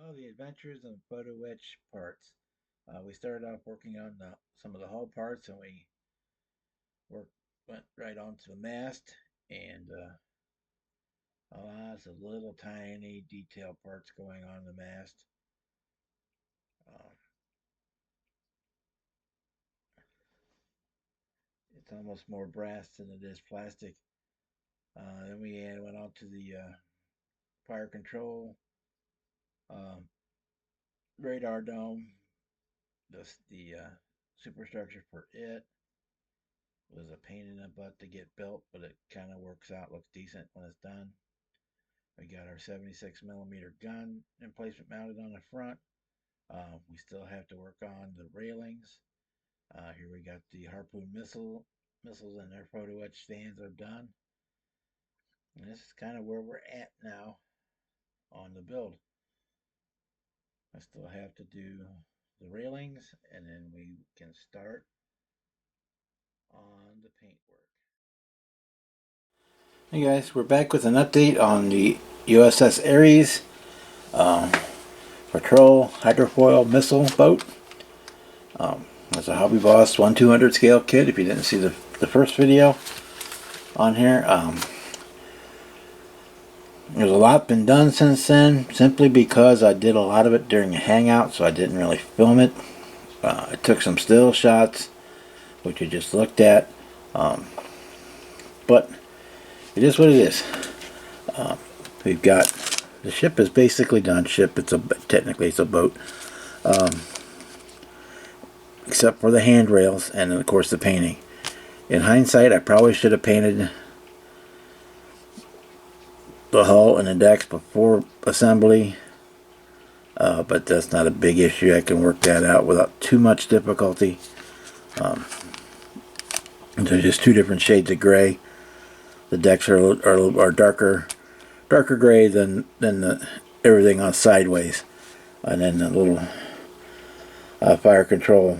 Oh, the adventures and photo etch parts. We started off working on some of the hull parts, and we went right onto the mast, and lots of little tiny detail parts going on the mast. Um, it's almost more brass than it is plastic. Then we went on to the fire control, um, radar dome, the superstructure for it was a pain in the butt to get built, but it kind of works out, looks decent when it's done. We got our 76 millimeter gun emplacement mounted on the front. We still have to work on the railings. Here we got the harpoon missiles, and their photo etch stands are done. And this is kind of where we're at now on the build. I still have to do the railings, and then we can start on the paintwork. Hey guys, we're back with an update on the U.S.S. Aries patrol hydrofoil missile boat. It's a Hobby Boss 1/200 scale kit. If you didn't see the first video on here, there's a lot been done since then, simply because I did a lot of it during a hangout, so I didn't really film it. I took some still shots, which you just looked at, but it is what it is. We've got the ship is basically done. Technically it's a boat, except for the handrails and of course the painting. In hindsight, I probably should have painted the hull and the decks before assembly, but that's not a big issue. I can work that out without too much difficulty. They're just two different shades of gray. The decks are darker gray than everything on sideways, and then the little fire control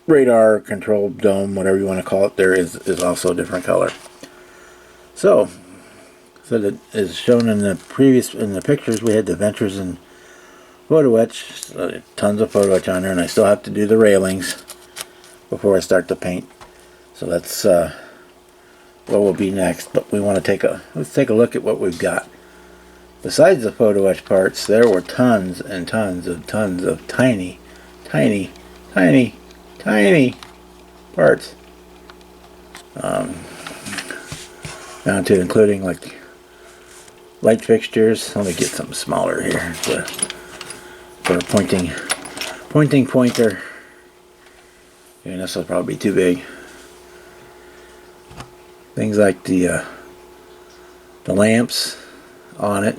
radar control dome, whatever you want to call it, there is also a different color. So that is shown in the pictures. We had the ventures and photo etch, tons of photo etch on there, and I still have to do the railings before I start the paint. So that's what will be next. But we want to let's take a look at what we've got. Besides the photo etch parts, there were tons and tons of tiny parts, down to including like light fixtures. Let me get something smaller here for a pointing pointer. And this will probably be too big. Things like the lamps on it.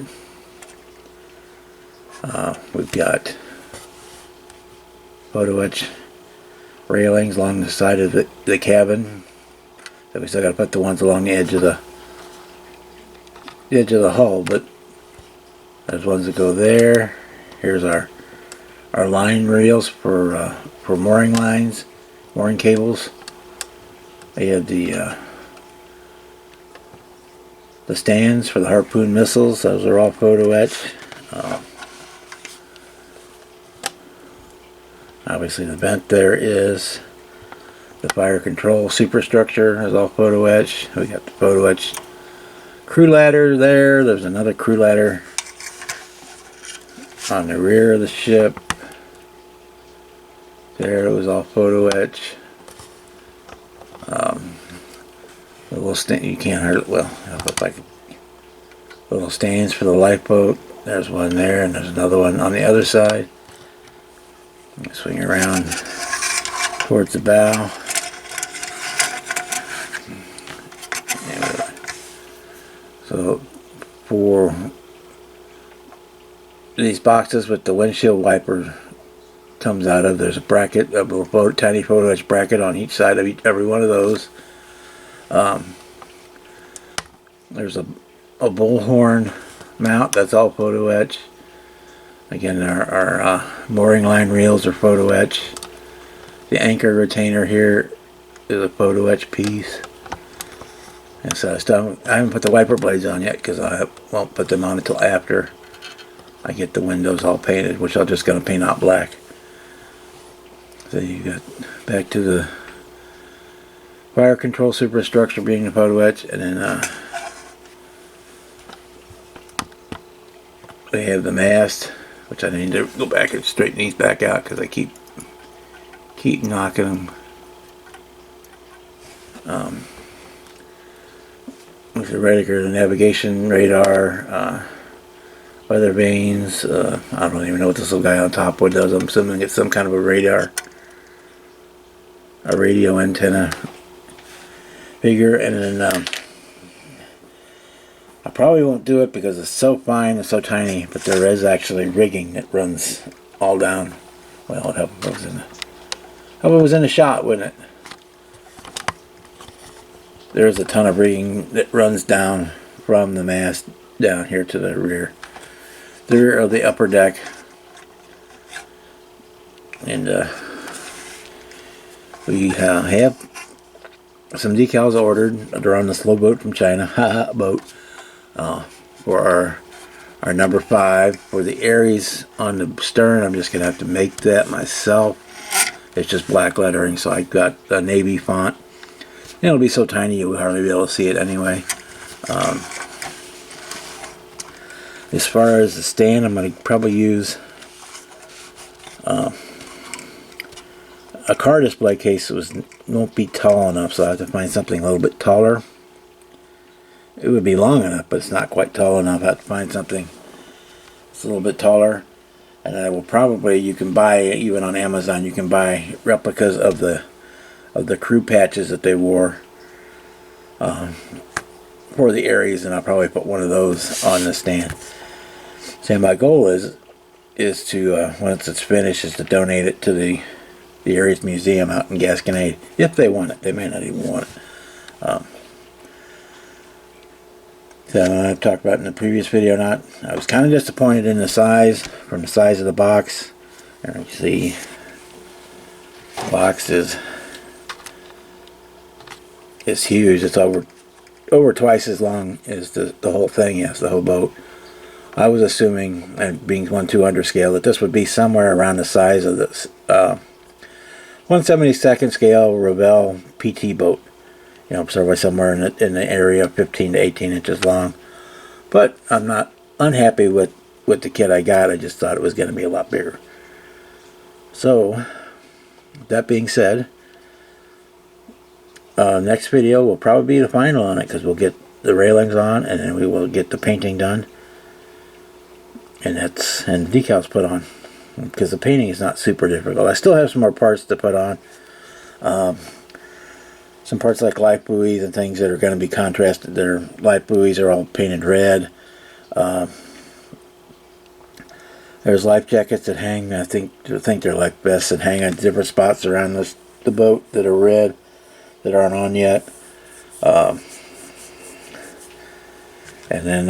We've got photo etch railings along the side of the cabin. So we still got to put the ones along the edge of the hull, but there's ones that go there. Here's our line rails for mooring lines, mooring cables. They had the stands for the harpoon missiles. Those are all photo etch. Obviously the vent there is the fire control superstructure is all photo etch. We got the photo etch crew ladder there. There's another crew ladder on the rear of the ship. There it was all photo etch. The little stand, you can't hardly, well, it'll look like little stands for the lifeboat. There's one there, and there's another one on the other side. Swing around towards the bow. So for these boxes with the windshield wiper comes out of, there's a bracket, a little tiny photo etch bracket on each side of every one of those. There's a bullhorn mount, that's all photo etch. Again, our mooring line reels are photo etch. The anchor retainer here is a photo etch piece. And so I haven't put the wiper blades on yet because I won't put them on until after I get the windows all painted, which I'm just going to paint out black. So you got back to the fire control superstructure being the photo etch, and then they have the mast, which I need to go back and straighten these back out because I keep knocking them. With the radar, the navigation radar, weather vanes. I don't even know what this little guy on top what does. I'm assuming it's some kind of a radar, a radio antenna figure. And then I probably won't do it because it's so fine and so tiny, but there is actually rigging that runs all down. Well, it'd help if it was in the shot, wouldn't it? There's a ton of rigging that runs down from the mast down here to the rear of the upper deck. And we have some decals ordered. They're on the slow boat from China, boat, for our number 5. For the Aries on the stern, I'm just going to have to make that myself. It's just black lettering, so I got a navy font. It'll be so tiny you will hardly be able to see it anyway. As far as the stand, I'm going to probably use a car display case that won't be tall enough, so I have to find something a little bit taller. It would be long enough, but it's not quite tall enough. I have to find something that's a little bit taller. And I will probably, you can buy, even on Amazon, you can buy replicas of the crew patches that they wore for the Aries, and I'll probably put one of those on the stand. So my goal is to once it's finished, is to donate it to the Aries Museum out in Gasconade, if they want it. They may not even want it. So I've talked about in the previous video, I was kind of disappointed in the size, from the size of the box. And you see, the box is huge. It's over twice as long as the whole thing is, the whole boat. I was assuming, and being 1/200 scale, that this would be somewhere around the size of this 1/72 scale Revell PT boat. You know, probably somewhere in the area of 15 to 18 inches long. But I'm not unhappy with the kit I got. I just thought it was going to be a lot bigger. So, that being said, next video will probably be the final on it, because we'll get the railings on, and then we will get the painting done, and the decals put on, because the painting is not super difficult. I still have some more parts to put on. Some parts like life buoys and things that are going to be contrasted. Their life buoys are all painted red. There's life jackets that hang. I think they're life vests that hang on different spots around the boat that are red, that aren't on yet. And then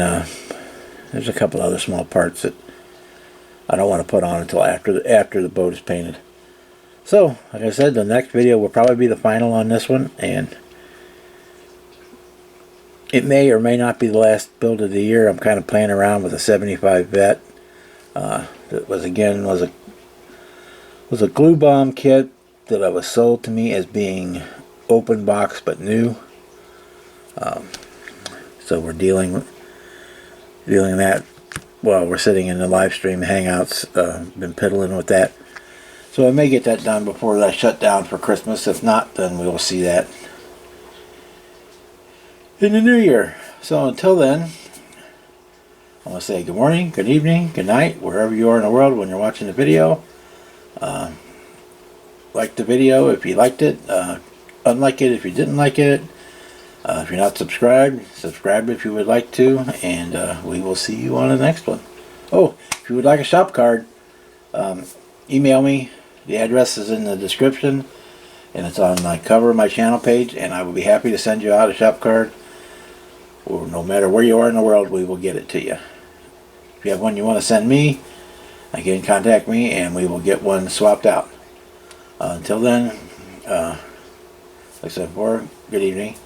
there's a couple other small parts that I don't want to put on until after the boat is painted. So, like I said, the next video will probably be the final on this one, and it may or may not be the last build of the year. I'm kind of playing around with a 75 vet. That was a glue bomb kit that was sold to me as being open box but new. So we're dealing that while we're sitting in the live stream hangouts. Been piddling with that. So I may get that done before I shut down for Christmas. If not, then we will see that in the new year. So until then, I want to say good morning, good evening, good night, wherever you are in the world when you're watching the video. Like the video if you liked it. Unlike it if you didn't like it. If you're not subscribed, subscribe if you would like to. And we will see you on the next one. Oh, if you would like a shop card, email me. The address is in the description, and it's on the cover of my channel page, and I will be happy to send you out a shop card. Or no matter where you are in the world, we will get it to you. If you have one you want to send me, again, contact me, and we will get one swapped out. Until then, like I said before, good evening,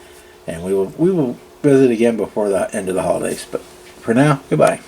and we will visit again before the end of the holidays. But for now, goodbye.